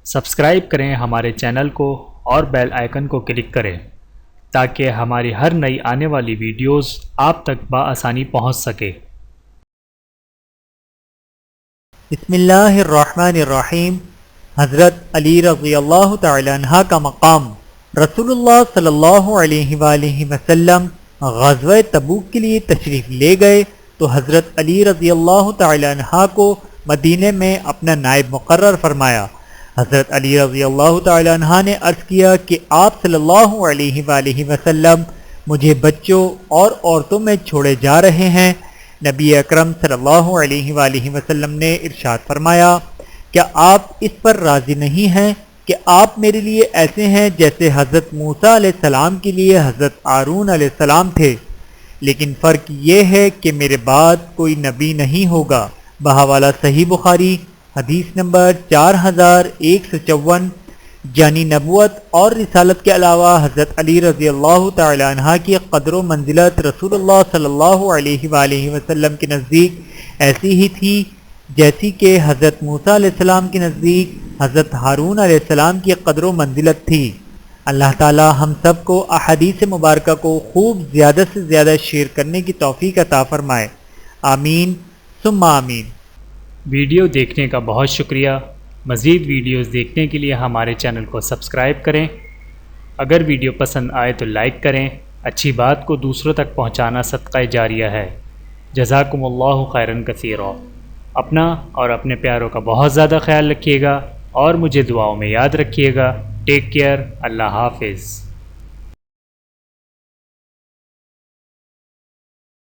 Subscribe کریں ہمارے channel کو اور بیل آئیکن کو کلک کریں تاکہ ہماری ہر نئی آنے والی ویڈیوز آپ تک بآسانی پہنچ سکے۔ بسم اللہ الرحمن الرحیم۔ حضرت علی رضی اللہ تعالی عنہ کا مقام۔ رسول اللہ صلی اللہ علیہ وآلہ وسلم غزوہ تبوک کے لیے تشریف لے گئے تو حضرت علی رضی اللہ تعالی عنہ کو مدینے میں اپنا نائب مقرر فرمایا۔ حضرت علی رضی اللہ تعالی عنہ نے عرض کیا کہ آپ صلی اللہ علیہ وآلہ وسلم مجھے بچوں اور عورتوں میں چھوڑے جا رہے ہیں۔ نبی اکرم صلی اللہ علیہ وآلہ وسلم نے ارشاد فرمایا، کیا آپ اس پر راضی نہیں ہیں کہ آپ میرے لیے ایسے ہیں جیسے حضرت موسیٰ علیہ السلام کے لیے حضرت ہارون علیہ السلام تھے، لیکن فرق یہ ہے کہ میرے بعد کوئی نبی نہیں ہوگا۔ بحوالہ صحیح بخاری حدیث نمبر 4154۔ یعنی نبوت اور رسالت کے علاوہ حضرت علی رضی اللہ تعالی عنہ کی قدر و منزلت رسول اللہ صلی اللہ علیہ وآلہ وسلم کے نزدیک ایسی ہی تھی جیسی کہ حضرت موسیٰ علیہ السلام کے نزدیک حضرت ہارون علیہ السلام کی قدر و منزلت تھی۔ اللہ تعالی ہم سب کو احادیث مبارکہ کو خوب زیادہ سے زیادہ شیئر کرنے کی توفیق عطا فرمائے، آمین ثم آمین۔ ویڈیو دیکھنے کا بہت شکریہ۔ مزید ویڈیوز دیکھنے کے لیے ہمارے چینل کو سبسکرائب کریں۔ اگر ویڈیو پسند آئے تو لائک کریں۔ اچھی بات کو دوسروں تک پہنچانا صدقہ جاریہ ہے۔ جزاکم اللہ خیرا کثیرا۔ اپنا اور اپنے پیاروں کا بہت زیادہ خیال رکھیے گا اور مجھے دعاؤں میں یاد رکھیے گا۔ Take care. اللہ حافظ۔